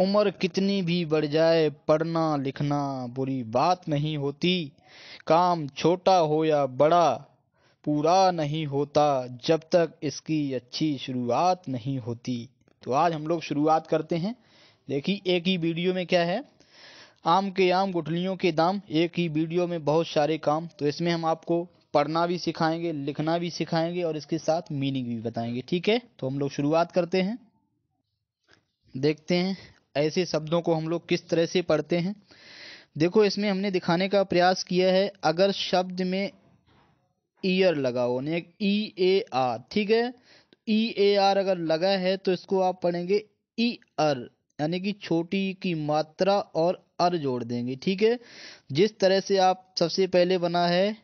उम्र कितनी भी बढ़ जाए पढ़ना लिखना बुरी बात नहीं होती। काम छोटा हो या बड़ा पूरा नहीं होता जब तक इसकी अच्छी शुरुआत नहीं होती। तो आज हम लोग शुरुआत करते हैं। देखिए, एक ही वीडियो में क्या है, आम के आम गुठलियों के दाम। एक ही वीडियो में बहुत सारे काम। तो इसमें हम आपको पढ़ना भी सिखाएंगे, लिखना भी सिखाएंगे और इसके साथ मीनिंग भी बताएंगे। ठीक है, तो हम लोग शुरुआत करते हैं। देखते हैं ऐसे शब्दों को हम लोग किस तरह से पढ़ते हैं। देखो, इसमें हमने दिखाने का प्रयास किया है, अगर शब्द में ईयर लगा हो, ई ए आर, ठीक है, ई ए आर अगर लगा है तो इसको आप पढ़ेंगे ई अर, यानी कि छोटी की मात्रा और अर जोड़ देंगे। ठीक है, जिस तरह से आप सबसे पहले बना है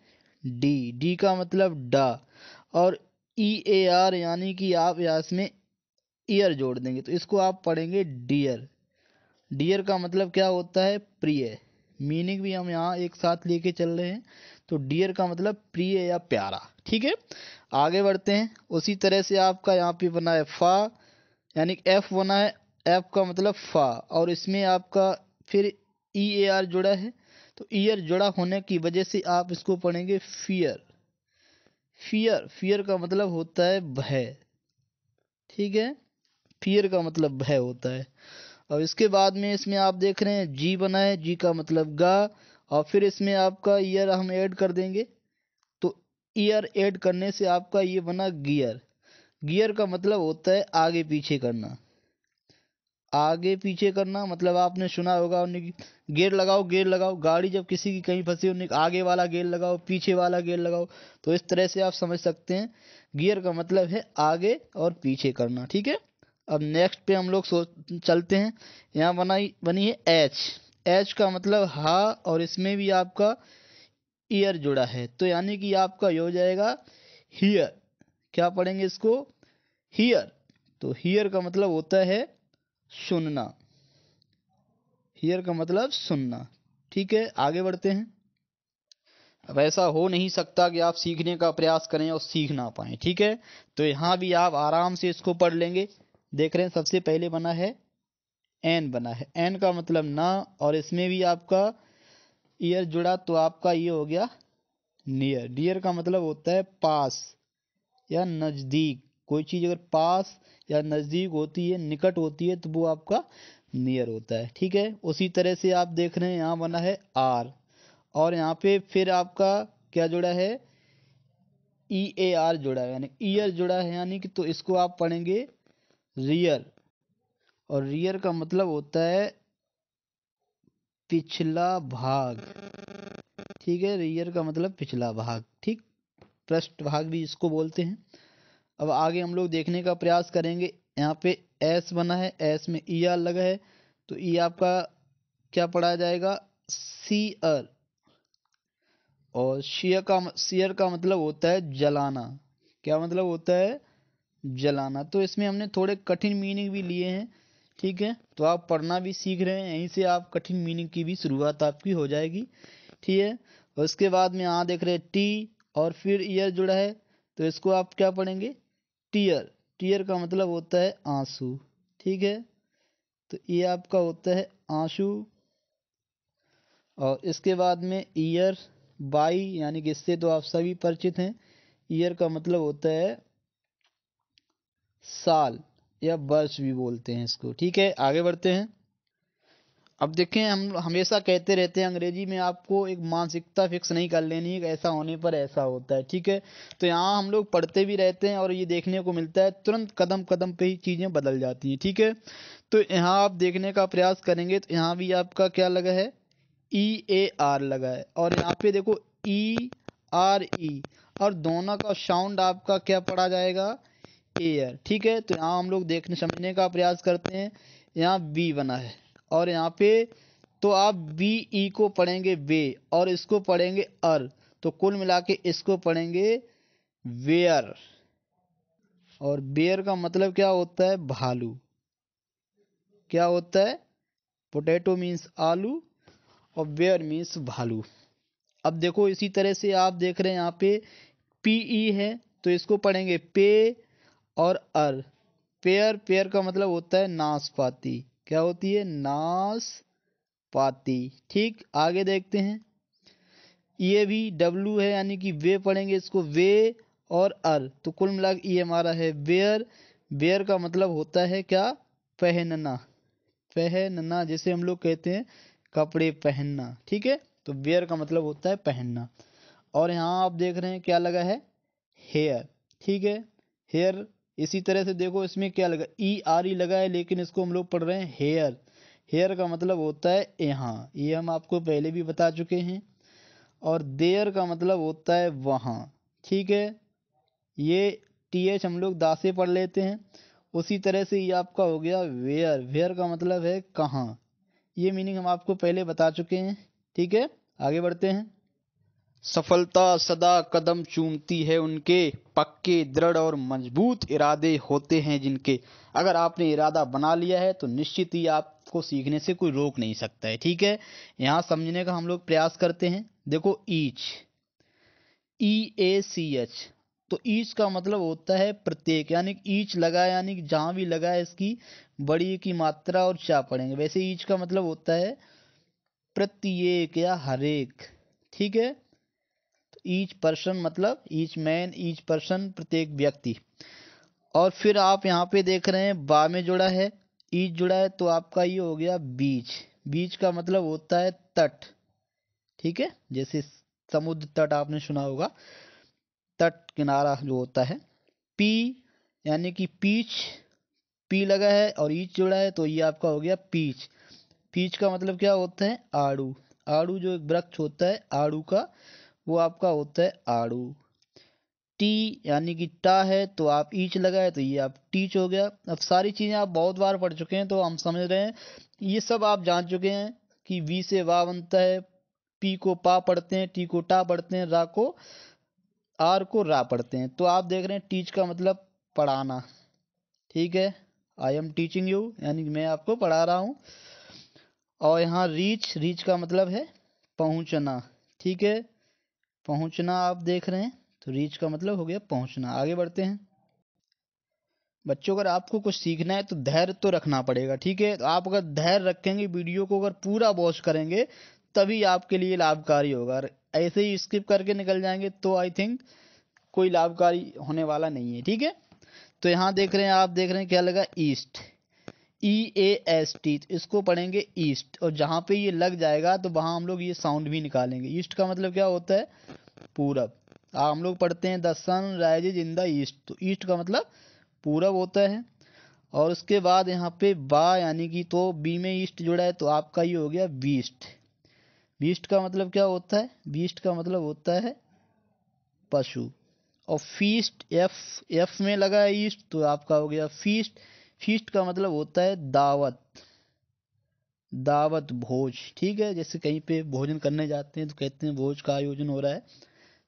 डी, डी का मतलब डा, और ई ए आर यानी कि आप यहाँ इसमें ईयर जोड़ देंगे तो इसको आप पढ़ेंगे डियर। डियर का मतलब क्या होता है, प्रिय। मीनिंग भी हम यहाँ एक साथ लेके चल रहे हैं। तो डियर का मतलब प्रिय या प्यारा। ठीक है, आगे बढ़ते हैं। उसी तरह से आपका यहाँ पे बना है फा, यानी एफ बना है, एफ का मतलब फा, और इसमें आपका फिर ई ए आर जुड़ा है। तो ईयर जुड़ा होने की वजह से आप इसको पढ़ेंगे फियर। फियर, फियर का मतलब होता है भय। ठीक है, फियर का मतलब भय होता है। और इसके बाद में इसमें आप देख रहे हैं जी बना है, जी का मतलब गा, और फिर इसमें आपका ईयर हम ऐड कर देंगे। तो ईयर ऐड करने से आपका ये बना गियर। गियर का मतलब होता है आगे पीछे करना। आगे पीछे करना मतलब आपने सुना होगा उन्हें कि गेयर लगाओ, गेयर लगाओ, गाड़ी जब किसी की कहीं फंसी उन्हें आगे वाला गेयर लगाओ, पीछे वाला गेयर लगाओ। तो इस तरह से आप समझ सकते हैं, गियर का मतलब है आगे और पीछे करना। ठीक है, अब नेक्स्ट पे हम लोग चलते हैं। यहाँ बनी है एच। एच का मतलब हा, और इसमें भी आपका ईयर जुड़ा है, तो यानी कि आपका ये हो जाएगा हियर। क्या पढ़ेंगे इसको, हियर। तो हियर का मतलब होता है सुनना। हियर का मतलब सुनना। ठीक है, आगे बढ़ते हैं। अब ऐसा हो नहीं सकता कि आप सीखने का प्रयास करें और सीख ना पाए। ठीक है, तो यहाँ भी आप आराम से इसको पढ़ लेंगे। देख रहे हैं सबसे पहले बना है एन, बना है एन का मतलब ना, और इसमें भी आपका ईयर जुड़ा तो आपका ये हो गया नियर। डियर का मतलब होता है पास या नजदीक। कोई चीज अगर पास या नजदीक होती है, निकट होती है, तो वो आपका नियर होता है। ठीक है, उसी तरह से आप देख रहे हैं यहाँ बना है आर, और यहाँ पे फिर आपका क्या जुड़ा है, ई ए आर जुड़ा है, यानी ईयर जुड़ा है, यानी कि तो इसको आप पढ़ेंगे रियर। और रियर का मतलब होता है पिछला भाग। ठीक है, रियर का मतलब पिछला भाग, ठीक, पृष्ठ भाग भी इसको बोलते हैं। अब आगे हम लोग देखने का प्रयास करेंगे। यहाँ पे एस बना है, एस में ई आर लगा है, तो ई आपका क्या पढ़ा जाएगा, सीअर। और शेयर का मतलब होता है जलाना। क्या मतलब होता है, जलाना। तो इसमें हमने थोड़े कठिन मीनिंग भी लिए हैं। ठीक है, तो आप पढ़ना भी सीख रहे हैं, यहीं से आप कठिन मीनिंग की भी शुरुआत आपकी हो जाएगी। ठीक है, और उसके बाद में यहाँ देख रहे हैं टी, और फिर ईयर जुड़ा है, तो इसको आप क्या पढ़ेंगे, टीयर। टीयर का मतलब होता है आंसू। ठीक है, तो ये आपका होता है आंसू। और इसके बाद में ईयर बाई, यानी कि इससे तो आप सभी परिचित हैं। ईयर का मतलब होता है साल या वर्ष भी बोलते हैं इसको। ठीक है, आगे बढ़ते हैं। अब देखें, हम हमेशा कहते रहते हैं अंग्रेजी में आपको एक मानसिकता फिक्स नहीं कर लेनी है कि ऐसा होने पर ऐसा होता है। ठीक है, तो यहाँ हम लोग पढ़ते भी रहते हैं और ये देखने को मिलता है तुरंत कदम कदम पे ही चीजें बदल जाती हैं। ठीक है, तो यहाँ आप देखने का प्रयास करेंगे तो यहाँ भी आपका क्या लगा है, ई ए आर लगा है, और यहाँ पे देखो ई आर ई, और दोनों का साउंड आपका क्या पढ़ा जाएगा, एयर। ठीक है, तो यहाँ हम लोग देखने समझने का प्रयास करते हैं। यहाँ बी बना है, और यहाँ पे तो आप बी ई को पढ़ेंगे बे, और इसको पढ़ेंगे अर, तो कुल मिला के इसको पढ़ेंगे वेयर। और बेयर का मतलब क्या होता है, भालू। क्या होता है, पोटैटो मीन्स आलू, और बेयर मीन्स भालू। अब देखो, इसी तरह से आप देख रहे हैं यहाँ पे पीई है, तो इसको पढ़ेंगे पे और अर। पेयर, पेयर का मतलब होता है नाशपाती। क्या होती है? नाशपाती। ठीक, आगे देखते हैं। ये भी डब्लू है यानी कि वे पढ़ेंगे इसको, वे और अर, तो कुल मिला के ये हमारा है वेयर। वेयर का मतलब होता है क्या? पहनना। पहनना, जैसे हम लोग कहते हैं कपड़े पहनना। ठीक है, तो वेयर का मतलब होता है पहनना। और यहाँ आप देख रहे हैं क्या लगा है? हेयर। ठीक है, हेयर। इसी तरह से देखो इसमें क्या लगा, ई आर ई लगा है, लेकिन इसको हम लोग पढ़ रहे हैं हेयर। हेयर का मतलब होता है यहाँ, ये हम आपको पहले भी बता चुके हैं। और देयर का मतलब होता है वहाँ। ठीक है, ये टी एच हम लोग दा से पढ़ लेते हैं। उसी तरह से ये आपका हो गया वेयर। वेयर का मतलब है कहाँ। ये मीनिंग हम आपको पहले बता चुके हैं। ठीक है, आगे बढ़ते हैं। सफलता सदा कदम चूमती है उनके, पक्के दृढ़ और मजबूत इरादे होते हैं जिनके। अगर आपने इरादा बना लिया है तो निश्चित ही आपको सीखने से कोई रोक नहीं सकता है। ठीक है, यहाँ समझने का हम लोग प्रयास करते हैं। देखो ईच, ई ए सी एच, तो ईच का मतलब होता है प्रत्येक, यानी ईच लगा है यानी जहां भी लगा है इसकी बड़ी की मात्रा और चा पढ़ेंगे। वैसे ईच का मतलब होता है प्रत्येक या हरेक। ठीक है, तो ईच पर्सन मतलब ईच मैन, ईच पर्सन प्रत्येक व्यक्ति। और फिर आप यहाँ पे देख रहे हैं बा में जुड़ा है, ईच जुड़ा है, तो आपका ये हो गया बीच। बीच का मतलब होता है तट। ठीक है, जैसे समुद्र तट आपने सुना होगा, तट किनारा जो होता है। पी यानी कि पीच, पी लगा है और ईच जुड़ा है, तो ये आपका हो गया पीच। पीच का मतलब क्या होता है? आड़ू। आड़ू जो एक वृक्ष होता है आड़ू का, वो आपका होता है आड़ू। टी यानी कि टा है, तो आप ईच लगाए तो ये आप टीच हो गया। अब सारी चीजें आप बहुत बार पढ़ चुके हैं तो हम समझ रहे हैं, ये सब आप जान चुके हैं कि वी से वाह बनता है, पी को पा पढ़ते हैं, टी को टा पढ़ते हैं, रा को आर को रा पढ़ते हैं। तो आप देख रहे हैं टीच का मतलब पढ़ाना। ठीक है, आई एम टीचिंग यू, यानी कि मैं आपको पढ़ा रहा हूँ। और यहाँ रीच, रीच का मतलब है पहुँचना। ठीक है, पहुँचना आप देख रहे हैं, तो रीच का मतलब हो गया पहुँचना। आगे बढ़ते हैं। बच्चों, अगर आपको कुछ सीखना है तो धैर्य तो रखना पड़ेगा। ठीक है, तो आप अगर धैर्य रखेंगे, वीडियो को अगर पूरा वॉच करेंगे, तभी आपके लिए लाभकारी होगा। और ऐसे ही स्किप करके निकल जाएंगे तो आई थिंक कोई लाभकारी होने वाला नहीं है। ठीक है, तो यहाँ देख रहे हैं, आप देख रहे हैं क्या लगा? East, E A S T, तो इसको पढ़ेंगे ईस्ट। और जहाँ पे ये लग जाएगा तो वहाँ हम लोग ये साउंड भी निकालेंगे। ईस्ट का मतलब क्या होता है? पूरब। हम लोग पढ़ते हैं the sun rises in the east, तो ईस्ट का मतलब पूरब होता है। और उसके बाद यहाँ पे बा यानी कि, तो बी में ईस्ट जुड़ा है, तो आपका ये हो गया बीस्ट। बीस्ट का मतलब क्या होता है? बीस्ट का मतलब होता है पशु। और फीस्ट, एफ, एफ में लगा है ईस्ट, तो आपका हो गया फीस्ट। फीस्ट का मतलब होता है दावत। दावत, भोज। ठीक है, जैसे कहीं पे भोजन करने जाते हैं तो कहते हैं भोज का आयोजन हो रहा है,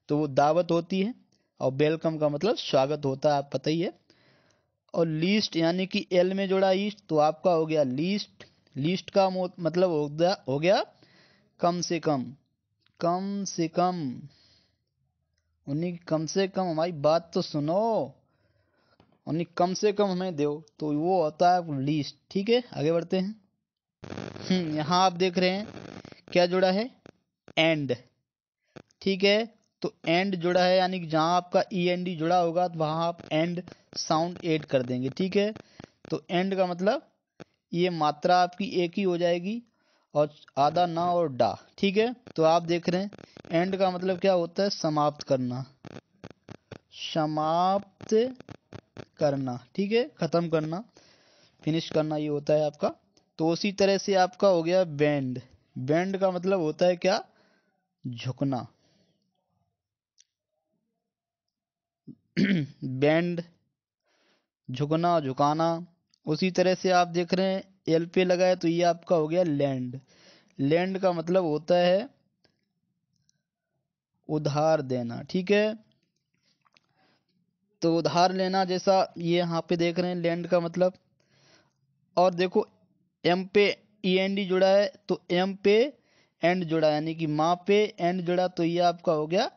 तो वो दावत होती है। और वेलकम का मतलब स्वागत होता है, आप पता ही है। और लीस्ट यानी कि एल में जोड़ा ईस्ट, तो आपका हो गया लीस्ट। लीस्ट का मतलब हो गया कम से कम। कम से कम, उन्हीं कम से कम हमारी बात तो सुनो, उन्हीं कम से कम हमें दो, तो वो होता है लीस्ट। ठीक है, आगे बढ़ते हैं। यहाँ आप देख रहे हैं क्या जुड़ा है? एंड। ठीक है, तो एंड जुड़ा है यानी कि जहाँ आपका ई एन डी जुड़ा होगा तो वहाँ आप एंड साउंड ऐड कर देंगे। ठीक है, तो एंड का मतलब ये मात्रा आपकी एक ही हो जाएगी, और आधा ना और डा। ठीक है, तो आप देख रहे हैं एंड का मतलब क्या होता है? समाप्त करना। समाप्त करना। ठीक है, खत्म करना, फिनिश करना, ये होता है आपका। तो उसी तरह से आपका हो गया बेंड। बेंड का मतलब होता है क्या? झुकना। बेंड, झुकना, झुकाना। उसी तरह से आप देख रहे हैं एल पे लगा है, तो ये आपका हो गया लैंड। लैंड का मतलब होता है उधार देना। ठीक है, तो उधार लेना, जैसा ये यहाँ पे देख रहे हैं लैंड का मतलब। और देखो एम पे ई एन डी जुड़ा है, तो एम पे एंड जुड़ा यानी कि माँ पे एंड जुड़ा, तो ये आपका हो गया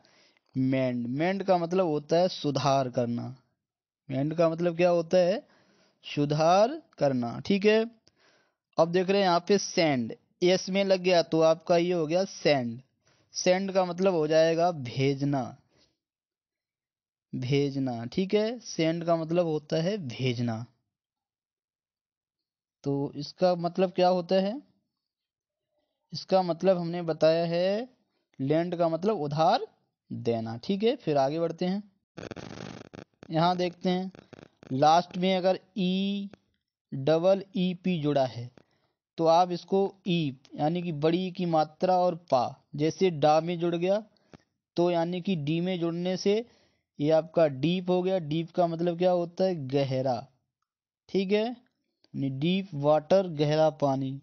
मेंड। मेंड का मतलब होता है सुधार करना। मेंड का मतलब क्या होता है? सुधार करना। ठीक है, अब देख रहे हैं यहाँ पे सेंड, एस में लग गया तो आपका ये हो गया सेंड। सेंड का मतलब हो जाएगा भेजना, भेजना। ठीक है, सेंड का मतलब होता है भेजना। तो इसका मतलब क्या होता है? इसका मतलब हमने बताया है लैंड का मतलब उधार देना। ठीक है, फिर आगे बढ़ते हैं। यहाँ देखते हैं लास्ट में अगर ई डबल ई पी जुड़ा है तो आप इसको ई यानी कि बड़ी की मात्रा और पा, जैसे डा में जुड़ गया तो यानी कि डी में जुड़ने से ये आपका डीप हो गया। डीप का मतलब क्या होता है? गहरा। ठीक है, डीप वाटर, गहरा पानी।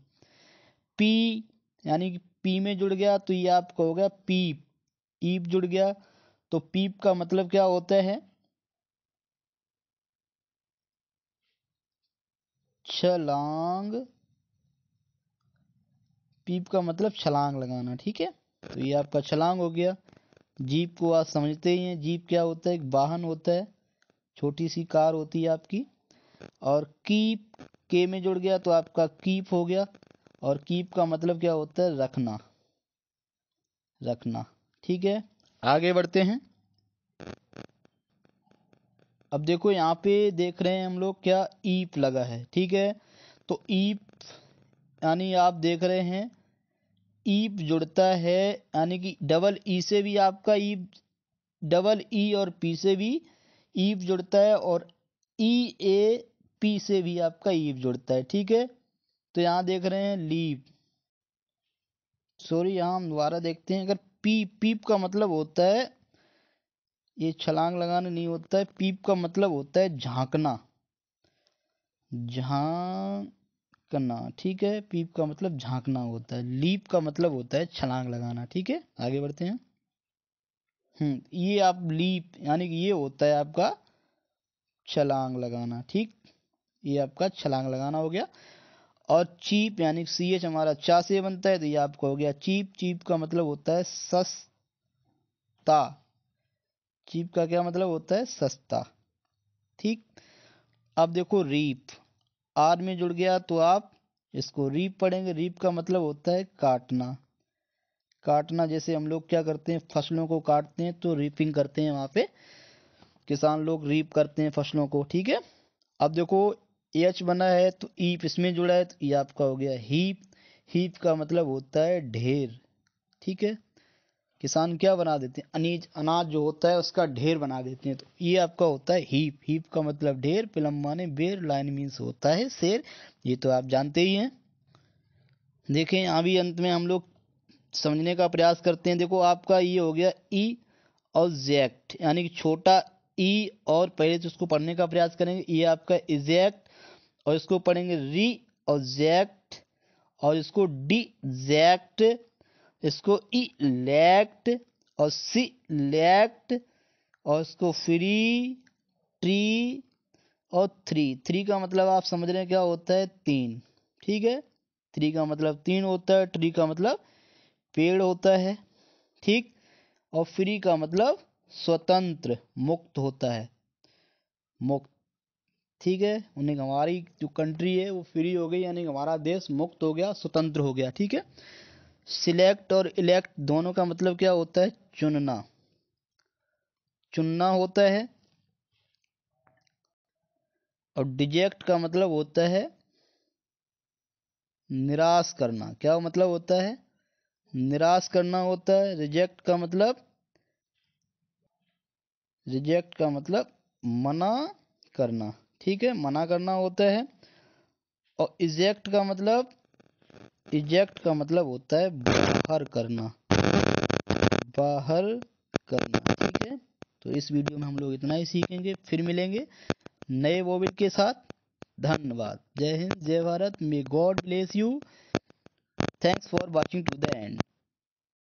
पी यानी कि पी में जुड़ गया तो ये आपका हो गया पीप। ईप जुड़ गया तो पीप का मतलब क्या होता है? छलांग। पीप का मतलब छलांग लगाना। ठीक है, तो ये आपका छलांग हो गया। जीप को आप समझते ही हैं, जीप क्या होता है? एक वाहन होता है, छोटी सी कार होती है आपकी। और कीप के में जुड़ गया तो आपका कीप हो गया। और कीप का मतलब क्या होता है? रखना, रखना। ठीक है, आगे बढ़ते हैं। अब देखो यहाँ पे देख रहे हैं हम लोग क्या ईप लगा है। ठीक है, तो ईप यानी आप देख रहे हैं ईप जुड़ता है यानी कि डबल ई से भी आपका ईप, डबल ई और पी से भी ईप जुड़ता है, और ई ए पी से भी आपका ईप जुड़ता है। ठीक है, तो यहाँ देख रहे हैं लीप, सॉरी यहाँ हम दोबारा देखते हैं। अगर पीप का मतलब होता है, ये छलांग लगाना नहीं होता है। पीप का मतलब होता है झांकना, झांकना। ठीक है, पीप का मतलब झांकना होता है। लीप का मतलब होता है छलांग लगाना। ठीक है, आगे बढ़ते हैं। ये आप लीप यानी कि ये होता है आपका छलांग लगाना। ठीक, ये आपका छलांग लगाना हो गया। और चीप यानी सी एच हमारा चा से बनता है तो ये आपका हो गया चीप। चीप का मतलब होता है सस्ता। चीप का क्या मतलब होता है? सस्ता। ठीक, अब देखो रीप, आर में जुड़ गया तो आप इसको रीप पढ़ेंगे। रीप का मतलब होता है काटना, काटना। जैसे हम लोग क्या करते हैं, फसलों को काटते हैं तो रीपिंग करते हैं, वहां पे किसान लोग रीप करते हैं फसलों को। ठीक है, अब देखो एच बना है तो ईप इसमें जुड़ा है तो ये आपका हो गया हीप। हीप का मतलब होता है ढेर। ठीक है, किसान क्या बना देते हैं? अनीज अनाज जो होता है उसका ढेर बना देते हैं, तो ये आपका होता है हीप। हीप का मतलब ढेर, फिल्म माने बेर, लाइन मीन्स होता है शेर। ये तो आप जानते ही हैं। देखें यहाँ भी अंत में हम लोग समझने का प्रयास करते हैं। देखो आपका ये हो गया ई और जेक्ट यानी कि छोटा ई, और पहले तो उसको पढ़ने का प्रयास करेंगे। ये आपका इजेक्ट, और इसको पढ़ेंगे री और जैक्ट, और इसको डी जैक्ट, इसको इलेक्ट और सिलेक्ट, और इसको फ्री, ट्री और थ्री। थ्री का मतलब आप समझ रहे हैं क्या होता है? तीन। ठीक है, थ्री का मतलब तीन होता है। ट्री का मतलब पेड़ होता है। ठीक, और फ्री का मतलब स्वतंत्र, मुक्त होता है, मुक्त। ठीक है, उन्हें हमारी जो कंट्री है वो फ्री हो गई यानी हमारा देश मुक्त हो गया, स्वतंत्र हो गया। ठीक है, सिलेक्ट और इलेक्ट दोनों का मतलब क्या होता है? चुनना, चुनना होता है। और डिजेक्ट का मतलब होता है निराश करना। क्या मतलब होता है? निराश करना होता है। रिजेक्ट का मतलब मना करना। ठीक है, मना करना होता है। और इजेक्ट का मतलब होता है बाहर करना, बाहर करना। ठीक है, तो इस वीडियो में हम लोग इतना ही सीखेंगे, फिर मिलेंगे नए वोबल के साथ। धन्यवाद। जय हिंद, जय Bharat. May God bless you. Thanks for watching to the and.